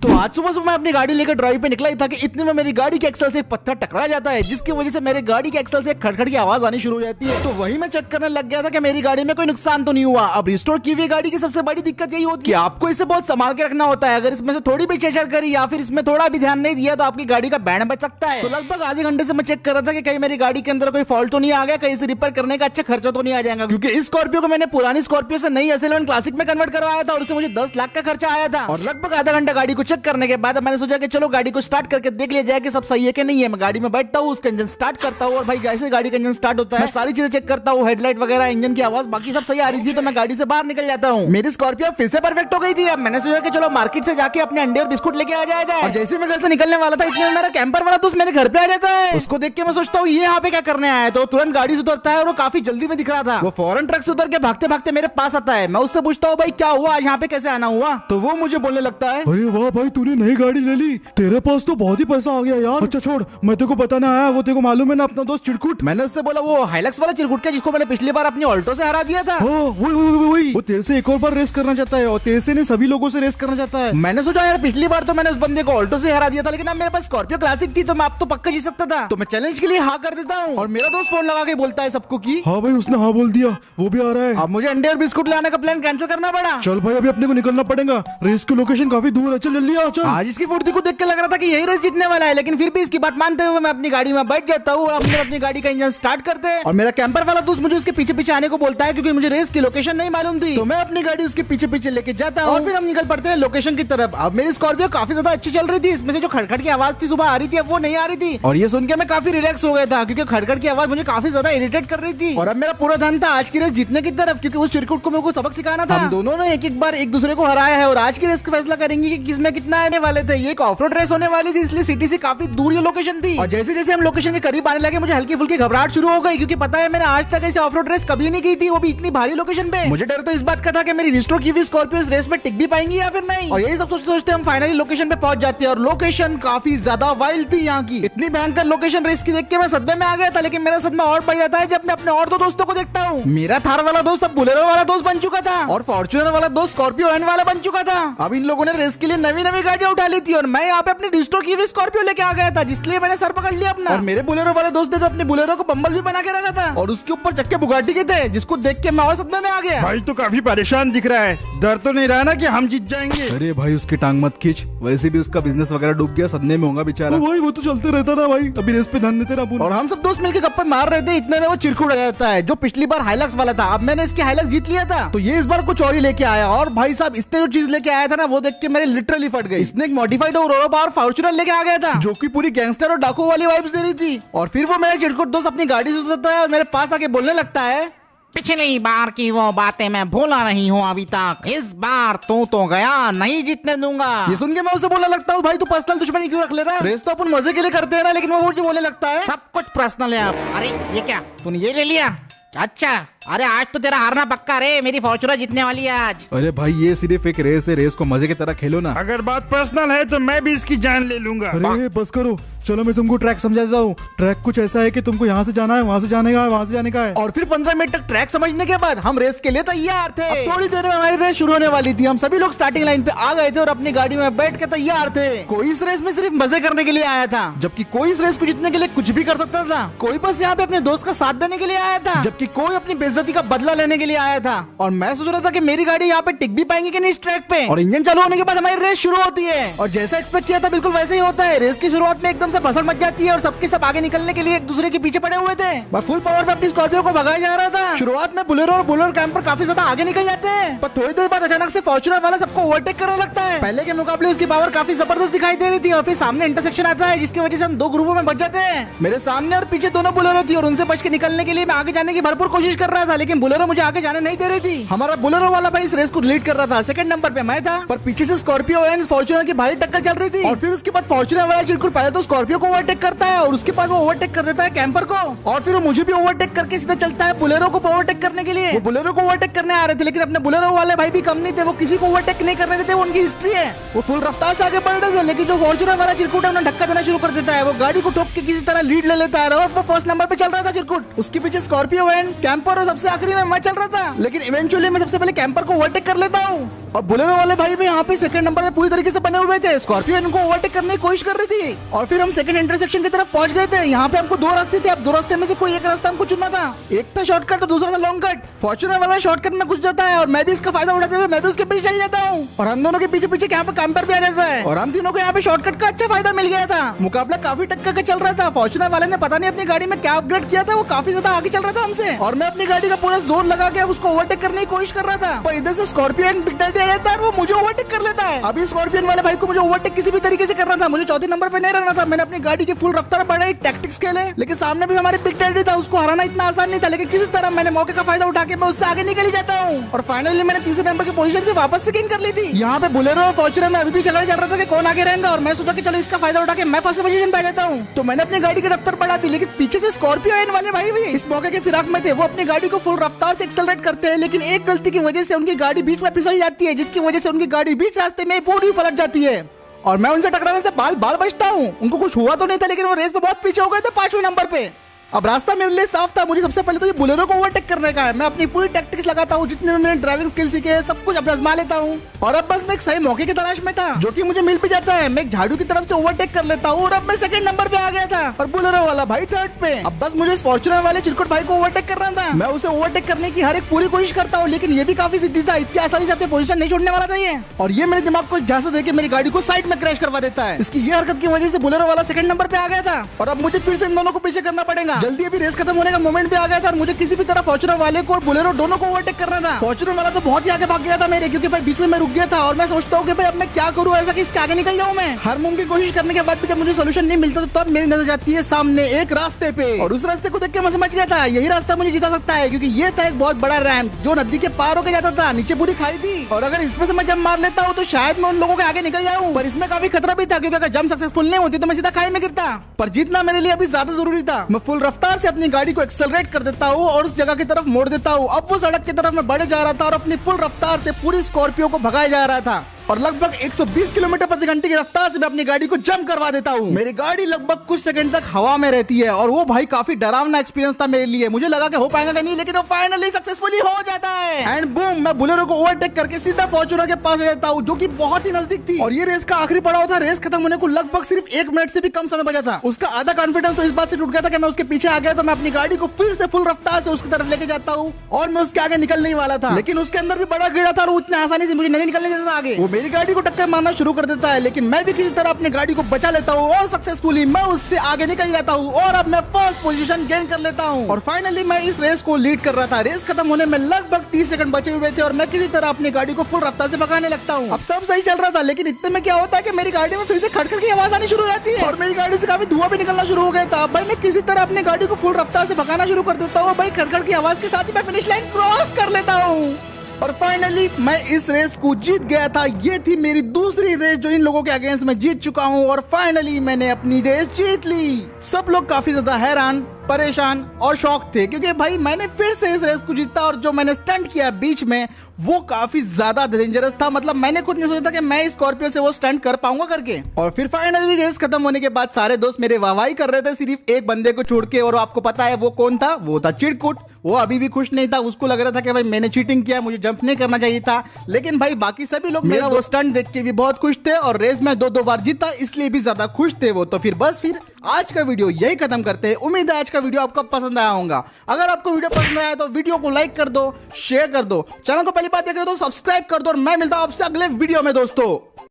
तो आज सुबह सुबह मैं अपनी गाड़ी लेकर ड्राइव पे निकला ही था कि इतने में मेरी गाड़ी के एक्सल से एक पत्थर टकरा जाता है, जिसकी वजह से मेरी गाड़ी के एक्सल से एक खड़खड़ की आवाज आनी शुरू हो जाती है। तो वही मैं चेक करने लग गया था कि मेरी गाड़ी में कोई नुकसान तो नहीं हुआ। अब रिस्टोर की हुई गाड़ी की सबसे बड़ी दिक्कत यही होती है कि आपको इसे बहुत संभाल के रखना होता है। अगर इसमें से थोड़ी भी छेड़छाड़ करी या फिर इसमें थोड़ा भी ध्यान नहीं दिया तो आपकी गाड़ी का बैंड बच सकता है। तो लगभग आधे घंटे से मैं चेक कर रहा था कि कहीं मेरी गाड़ी के अंदर कोई फॉल्ट तो नहीं आ गया, कहीं से रिपेयर करने का अच्छा खर्चा तो नहीं आ जाएगा, क्योंकि इस स्कॉर्पियो को मैंने पुरानी स्कॉर्पियो से नई S11 क्लासिक में कन्वर्ट करवाया था और उससे मुझे 10 लाख का खर्चा आया था। और लगभग आधा घंटा गाड़ी को चेक करने के बाद मैंने सोचा कि चलो गाड़ी को स्टार्ट करके देख लिया जाए कि सब सही है कि नहीं है। मैं गाड़ी में बैठता हूँ, उसका इंजन स्टार्ट करता हूँ और भाई जैसे गाड़ी का इंजन स्टार्ट होता है मैं सारी चीजें चेक करता हूँ, हेडलाइट वगैरह, इंजन की आवाज, बाकी सब सही आ रही थी। तो मैं गाड़ी से बाहर निकल जाता हूँ। मेरी स्कॉर्पियो फिर से परफेक्ट हो गई थी। अब मैंने सोचा कि चलो मार्केट से जाके अपने अंडे और बिस्कुट लेके आ जाए। और जैसे मैं घर से निकलने वाला था इतने में मेरा कैंपर वाला दोस्त मेरे घर पे आ जाता है। उसको देख के मैं सोचता हूँ ये यहाँ पे क्या करने आया है, तो तुरंत गाड़ी से उतरता है और वो काफी जल्दी में दिख रहा था। वो फौरन ट्रक से उतर के भागते भागते मेरे पास आता है। मैं उससे पूछता हूँ भाई क्या हुआ, आज यहाँ पे कैसे आना हुआ। तो वो मुझे बोलने लगता है अरे वाह भाई, तूने नई गाड़ी ले ली, तेरे पास तो बहुत ही पैसा आ गया यार। अच्छा छोड़, मैं तेरे को बताना आया, वो तेरे को मालूम है ना अपना दोस्त चिरकुट। मैंने उससे बोला वो हाइलक्स वाला चिरकुट का जिसको मैंने पिछली बार अपनी ऑल्टो से हरा दिया था। वही वो तेरे से एक और बार रेस करना चाहता है और तेरे से नहीं सभी लोगों से रेस करना चाहता है। मैंने सोचा यार पिछली बार तो मैंने उस बंदे को ऑल्टो से हरा दिया था, लेकिन अब मेरे पास स्कॉर्पियो क्लासिक थी तो मैं अब तो पक्का जीत सकता था। तो मैं चैलेंज के लिए हाँ कर देता हूँ। और मेरा दोस्त फोन लगा के बोलता है सबको की हाँ भाई उसने हाँ बोल दिया, वो भी आ रहा है। अब मुझे अंडे और बिस्कुट लाने का प्लान कैंसिल करना पड़ा। चल भाई अभी अपने को निकलना पड़ेगा, रेस की लोकेशन काफी दूर है, चल जल्दी आ। चल आज इसकी फुर्ती को देख के लग रहा था कि यही रेस जीतने वाला है, लेकिन फिर भी इसकी बात मानते हुए मैं अपनी गाड़ी में बैठ जाता हूँ और अपनी गाड़ी का इंजन स्टार्ट करते हैं। और मेरा कैंपर वाला दोस्त मुझे उसके पीछे पीछे आने को बोलता है क्योंकि मुझे रेस की लोकेशन नहीं मालूम थी। तो मैं अपनी गाड़ी उसके पीछे पीछे लेके जाता हूँ और फिर हम निकल पड़ते हैं लोकेशन की तरफ। अब मेरी स्कॉर्पियो काफी ज्यादा अच्छी चल रही थी, इसमें से जो खड़खड़ की आवाज थी सुबह आ रही थी अब वो नहीं आ रही थी। और ये सुन के मैं काफी रिलैक्स हो गया था क्योंकि खड़खड़ की आवाज मुझे काफी ज्यादा इरिटेट कर रही थी। और अब मेरा पूरा ध्यान था आज की रेस जीतने की तरफ, क्योंकि उस चिरकुट को मेरे को सबक सिखाना था। हम दोनों ने एक बार एक दूसरे को हराया है और आज की रेस का फैसला करेंगे कि किसमें कितना आने वाले थे। ये एक ऑफरोड रेस होने वाली थी, इसलिए सिटी से काफी दूर ये लोकेशन थी। और जैसे जैसे हम लोकेशन के करीब आने लगे मुझे हल्की फुल्की घबराहट शुरू हो गई, क्योंकि पता है मैंने आज तक ऐसे ऑफरोड रेस कभी नहीं की थी, वो भी इतनी भारी लोकेशन पे। मुझे डर तो इस बात का था कि मेरी रिस्टोर की हुई स्कॉर्पियो इस रेस में टिक भी पाएंगी या फिर नहीं। और यही सब सोचते सोचते हम फाइनली लोकेशन पे पहुंच जाते हैं और लोकेशन काफी ज्यादा वाइल्ड थी। यहाँ की इतनी भयंकर लोकेशन रेस की देख के मैं सदमे में आ गया था, लेकिन मेरा सदमा और बढ़ जाता है जब मैं अपने और दो दोस्तों को देखता हूँ। मेरा थार वाला दोस्त अब बुलेरो वाला दोस्त बन चुका था और फॉर्च्यूनर वाला दोस्त स्कॉर्पियो एन वाला बन चुका था। अब इन लोगों ने रेस के लिए नवी नवी गाड़ियां उठा ली थी और मैं यहाँ पे अपनी डिस्ट्रो की हुई स्कॉर्पियो लेके आ गया था, जिसलिए मैंने सर पकड़ लिया अपना। और मेरे बुलेरो वाले दोस्त ने तो अपने बुलेरो को बम्बल भी बना के रखा था और उसके ऊपर चक्के बुगाटी के थे, जिसको देख के मैं और सदमे में आ गया। भाई तो काफी परेशान दिख रहा है, डर तो नहीं रहा ना कि हम जीत जाएंगे। अरे भाई उसकी टांग मत खींच, वैसे भी उसका बिजनेस वगैरह डूब गया, सदमे में होगा बेचारा। भाई वो तो चलते रहता था भाई, अभी रेस पे ध्यान देते रहा। और हम सब दोस्त मिलकर गप्पे मार रहे थे, इतने में वो चिरकुट आ जाता है जो पिछली बार हाइलक्स वाला था। अब मैंने इसकी हाइलक्स जीत लिया था तो ये इस बार कुछ और ही लेके आया। और भाई साहब इसने जो चीज लेके आया था ना वो देख के मेरे लिटरली फट गई। इसने एक मॉडिफाइड और पावर फॉर्च्यूनर लेके आ गया था जो कि पूरी गैंगस्टर और डाकू वाली वाइब्स दे रही थी। और फिर वो मेरा चिरकुट दोस्त अपनी गाड़ी से उतरता है और मेरे पास आके बोलने लगता है पिछली बार की वो बातें मैं भूला नहीं हूँ अभी तक, इस बार तू तो गया, नहीं जीतने दूंगा। ये सुन के मैं उसे बोलने लगता हूँ भाई तू पर्सनल दुश्मनी क्यों रख ले रहा है, रेस तो अपन मजे के लिए करते हैं ना। लेकिन वो मुझे बोलने लगता है सब कुछ पर्सनल है। अब अरे ये क्या, तूने ये ले लिया? अच्छा, अरे आज तो तेरा हारना पक्का रे, मेरी फॉर्च्यूनर जीतने वाली है आज। अरे भाई ये सिर्फ एक रेस है, रेस को मजे की तरह खेलो ना। अगर बात पर्सनल है तो मैं भी इसकी जान ले लूंगा। अरे बस करो, चलो मैं तुमको ट्रैक समझा देता हूँ। ट्रैक कुछ ऐसा है कि तुमको यहाँ से जाना है, वहाँ से जाने का है, वहाँ से जाने का है। और फिर 15 मिनट तक ट्रैक समझने के बाद हम रेस के लिए तैयार थे। अब थोड़ी देर में हमारी रेस शुरू होने वाली थी। हम सभी लोग स्टार्टिंग लाइन पे आ गए थे और अपनी गाड़ी में बैठ के तैयार थे। कोई इस रेस में सिर्फ मजे करने के लिए आया था, जबकि कोई इस रेस को जीतने के लिए कुछ भी कर सकता था। कोई बस यहाँ पे अपने दोस्त का साथ देने के लिए आया था, जबकि कोई अपनी बेइज्जती का बदला लेने के लिए आया था। और मैं सोच रहा था कि मेरी गाड़ी यहाँ पे टिक भी पाएंगे कि नहीं इस ट्रैक पे। और इंजन चालू होने के बाद हमारी रेस शुरू होती है और जैसा एक्सपेक्ट किया था बिल्कुल वैसे ही होता है। रेस की शुरुआत में एकदम से भसड़ मच जाती है और सबके सब आगे निकलने के लिए एक दूसरे के पीछे पड़े हुए थे। मैं फुल पावर पे अपनी स्कॉर्पियो को भगाया जा रहा था। शुरुआत में बुलेरो और बुलेरो कैंपर काफी ज्यादा आगे निकल जाते हैं, पर थोड़ी देर बाद अचानक से फॉर्च्यूनर वाला सबको ओवरटेक करने लगता है। पहले के मुकाबले उसकी पावर काफी जबरदस्त दिखाई दे रही थी और फिर सामने इंटरसेक्शन आता है जिसकी वजह से हम दो ग्रुपों में बच जाते हैं। मेरे सामने और पीछे दोनों बुलेरो थी और उनसे बच के निकलने के लिए मैं आगे जाने की भरपूर कोशिश कर रहा था, लेकिन बुलेरो मुझे आगे जाने नहीं दे रही थी। हमारा बुलेरो वाला भाई इस रेस को लीड कर रहा था, सेकंड नंबर पे मैं था, पर पीछे से स्कॉर्पियो एंड फॉर्च्यूनर की भारी टक्कर चल रही थी। और फिर उसके बाद फॉर्च्यूनर वाला चिरकुट पहले तो स्कॉर्पियो को ओवरटेक करता है और उसके बाद वो ओवरटेक कर देता है कैंपर को, और फिर वो मुझे भी ओवरटेक करके सीधा चलता है बुलेरो को ओवरटेक करने के लिए। वो बुलेरो को ओवरटेक करने आ रहे थे, लेकिन अपने बुलेरो वाले भाई भी कम नहीं थे, वो किसी को ओवरटेक नहीं करने देते, वो उनकी हिस्ट्री है। वो फुल रफ्तार से आगे बढ़ रहे थे, लेकिन जो फॉर्च्यूनर वाला चिरकुट है उन्हें धक्का देना शुरू कर देता है। वो गाड़ी को ठोक के किसी तरह लीड ले लेता है और वो फर्स्ट नंबर पे चल रहा था चिरकुट। उसके पीछे स्कॉर्पियो एंड कैंपर और सबसे आखिरी में मैं चल रहा था, लेकिन इवेंचुअली मैं सबसे पहले कैंपर को ओवरटेक कर लेता हूँ और बुलेरो वाले भाई भी यहाँ पे सेकंड नंबर पे पूरी तरीके से बने हुए थे। स्कॉर्पियो इनको ओवरटेक करने की कोशिश कर रही थी और फिर हम सेकंड इंटरसेक्शन की तरफ पहुंच गए थे। यहाँ पे हमको दो रास्ते थे, अब दो रास्ते में से कोई एक रास्ता हमको चुनना था। एक था शॉर्टकट तो दूसरा था लॉन्ग कट। फॉर्च्यूनर वाला शॉर्टकट में घुस जाता है और मैं भी इसका फायदा उठाते हुए मैं भी उसके पीछे चल जाता हूँ और हम दोनों के पीछे पीछे यहाँ पे कैंपर भी आ जाता है और हम तीनों को यहाँ पे शॉर्टकट का अच्छा फायदा मिल गया था। मुकाबला काफी टक्कर का चल रहा था। फॉर्च्यूनर वाले ने पता नहीं अपनी गाड़ी में क्या अपग्रेड किया था, वो काफी ज्यादा आगे चल रहा था हमसे और मैं अपनी गाड़ी का पूरा जोर लगा के उसको ओवरटेक करने की कोशिश कर रहा था। पर इधर से स्कॉर्पियन बिग डैडी आ जाता है और वो मुझे ओवरटेक कर लेता है। अभी स्कॉर्पियन वाले भाई को मुझे ओवरटेक किसी भी तरीके से करना था, मुझे चौथे नंबर पे नहीं रहना था। मैंने अपनी गाड़ी की फुल रफ्तार बढ़ाई, टैक्टिक्स खेले, लेकिन सामने भी हमारे बिग डैडी था, उसको हराना इतना आसान नहीं था। लेकिन किसी तरह मैंने मौके का फायदा उठा के मैं उससे आगे निकल ही जाता हूँ और फाइनली मैंने तीसरे नंबर की पोजीशन से वापस से गेन कर ली थी। यहाँ पे बुलेरो और फॉर्च्यूनर में अभी भी झगड़ा चल रहा था कि कौन आगे रहेगा और मैं सोचा कि चलो इसका फायदा उठा के मैं फर्स्ट पोजीशन पे आ जाता हूँ। तो मैंने अपनी गाड़ी की रफ्तार बढ़ा दी, लेकिन पीछे से स्कॉर्पियो एन वाले भाई भी इस मौके के फिराक में थे। वो अपनी गाड़ी को फुल रफ्तार से एक्सेलरेट करते हैं, लेकिन एक गलती की वजह से उनकी गाड़ी बीच में फिसल जाती है, जिसकी वजह से उनकी गाड़ी बीच रास्ते में पूरी पलट जाती है और मैं उनसे टकराने से बाल बाल बचता हूँ। उनको कुछ हुआ तो नहीं था, लेकिन वो रेस में बहुत पीछे हो गए थे 5वें नंबर पे। अब रास्ता मेरे लिए साफ था, मुझे सबसे पहले तो ये बुलेरो को ओवरटेक करने का है। मैं अपनी पूरी टैक्टिक्स लगाता हूँ, जितने मैंने ड्राइविंग स्किल सीखे हैं सब कुछ आजमा लेता हूँ और अब बस मैं एक सही मौके की तलाश में था, जो कि मुझे मिल भी जाता है। मैं एक झाड़ू की तरफ से ओवरटेक कर लेता हूँ और अब मैं सेकंड नंबर पे आ गया था और बुलेरो वाला भाई थर्ड पे। अब बस मुझे फॉर्च्यूनर वाले चिरकुट भाई को ओवरटेक करना था। मैं उसे ओवरटेक करने की हर एक पूरी कोशिश करता हूँ, लेकिन ये भी काफी सिद्धि था, इतनी आसानी से अपनी पोजीशन नहीं छोड़ने वाला था ये। और ये मेरे दिमाग को एक झांसा देके मेरी गाड़ी को साइड में क्रैश करवा देता है। इसकी ये हरकत की वजह से बुलेरो वाला सेकंड नंबर पे आ गया था और अब मुझे फिर से इन दोनों को पीछे करना पड़ेगा। जल्दी अभी रेस खत्म होने का मोमेंट भी आ गया था और मुझे किसी भी तरह फॉर्च्यूनर वाले को और बुलेरो दोनों को ओवरटेक करना था। फॉर्च्यूनर वाला तो बहुत ही आगे भाग गया था मेरे, क्योंकि भाई बीच में मैं रुक गया था और मैं सोचता हूँ कि भाई अब मैं क्या करूँ ऐसा कि इसके आगे निकल जाऊँ। मैं हर मुमकिन कोशिश करने के बाद भी जब मुझे सोल्यूशन नहीं मिलता तो तब मेरी नजर जाती है सामने एक रास्ते पे और उस रास्ते को देख के मैं समझ गया था यही रास्ता मुझे जिता सकता है, क्योंकि ये था एक बहुत बड़ा रैंप जो नदी के पार होकर जाता था। नीचे पूरी खाई थी और अगर इसमें से मैं जंप मार लेता हूँ तो शायद मैं उन लोगों के आगे निकल जाऊँ, पर इसमें काफी खतरा भी था, क्योंकि अगर जंप सक्सेसफुल नहीं होती तो मैं सीधा खाई में गिरता। पर जीतना मेरे लिए अभी ज्यादा जरूरी था। मैं फुल रफ्तार से अपनी गाड़ी को एक्सेलरेट कर देता हूँ और उस जगह की तरफ मोड़ देता हूँ। अब वो सड़क की तरफ मैं बढ़े जा रहा था और अपनी फुल रफ्तार से पूरी स्कॉर्पियो को भगाया जा रहा था और लगभग 120 किलोमीटर प्रति घंटे की रफ्तार से मैं अपनी गाड़ी को जंप करवा देता हूँ। मेरी गाड़ी लगभग कुछ सेकंड तक हवा में रहती है और वो भाई काफी डरावना एक्सपीरियंस था मेरे लिए। मुझे लगा कि हो पाएगा नहीं, लेकिन वो फाइनली सक्सेसफुली हो जाता है एंड बूम, मैं बुलेरो को ओवरटेक करके सीधा फॉर्च्यूनर के पास रहता हूँ, जो कि बहुत ही नजदीक थी। और ये रेस का आखिरी पड़ाव था। रेस खत्म होने को लगभग सिर्फ 1 मिनट से भी कम समय बचा था। उसका आधा कॉन्फिडेंस तो इस बात से टूट गया था कि मैं उसके पीछे आ गया तो मैं अपनी गाड़ी को फिर से फुल रफ्तार से उसकी तरफ लेके जाता हूँ और मैं उसके आगे निकलने वाला था, लेकिन उसके अंदर भी बड़ा कीड़ा था और उतनी आसानी से मुझे नहीं निकलने देता था आगे। वो मेरी गाड़ी को टक्कर मारना शुरू कर देता है, लेकिन मैं भी किसी तरह अपनी गाड़ी को बचा लेता हूँ और सक्सेसफुली मैं उससे आगे निकल जाता हूँ और अब मैं फर्स्ट पोजीशन गेन कर लेता हूँ और फाइनली मैं इस रेस को लीड कर रहा था। रेस खत्म होने में लगभग 30 सेकंड बचे हुए थे और मैं किसी तरह अपनी गाड़ी को फुल रफ्तार से भगाने लगता हूँ। अब सब सही चल रहा था, लेकिन इतने में क्या होता है कि मेरी गाड़ी में फिर से खड़खड़ की आवाज आनी शुरू हो जाती है और मेरी गाड़ी से काफी धुआं भी निकलना शुरू हो गया था। भाई मैं किसी तरह अपनी गाड़ी को फुल रफ्तार से भगाना शुरू कर देता हूँ। भाई खड़खड़ की आवाज के साथ ही मैं फिनिश लाइन क्रॉस कर लेता हूँ और फाइनली मैं इस रेस को जीत गया था। ये थी मेरी दूसरी रेस जो इन लोगों के अगेंस्ट में जीत चुका हूँ और फाइनली मैंने अपनी रेस जीत ली। सब लोग काफी ज्यादा हैरान, परेशान और शॉक थे, क्योंकि भाई मैंने फिर से इस रेस को जीता और जो मैंने स्टंट किया बीच में वो काफी ज्यादा डेंजरस था। मतलब मैंने खुद नहीं सोचा था कि मैं इस स्कॉर्पियो से वो स्टंट कर पाऊंगा करके। और फिर फाइनली रेस खत्म होने के बाद सारे दोस्त मेरे वाहवाही कर रहे थे, सिर्फ एक बंदे को छोड़ के, और आपको पता है वो कौन था? वो था चिरकुट। वो अभी भी खुश नहीं था, उसको लग रहा था कि भाई मैंने चीटिंग किया, मुझे जंप नहीं करना चाहिए था। लेकिन भाई बाकी सभी लोग मेरा वो स्टंट देख के भी बहुत खुश थे और रेस में 2-2 बार जीता, इसलिए भी ज्यादा खुश थे वो। तो फिर बस फिर आज का वीडियो यही खत्म करते हैं। उम्मीद है आज का वीडियो आपको पसंद आया होगा। अगर आपको वीडियो पसंद आया तो वीडियो को लाइक कर दो, शेयर कर दो, चैनल को पहली बार देख रहे हो तो सब्सक्राइब कर दो और मैं मिलता हूं आपसे अगले वीडियो में दोस्तों।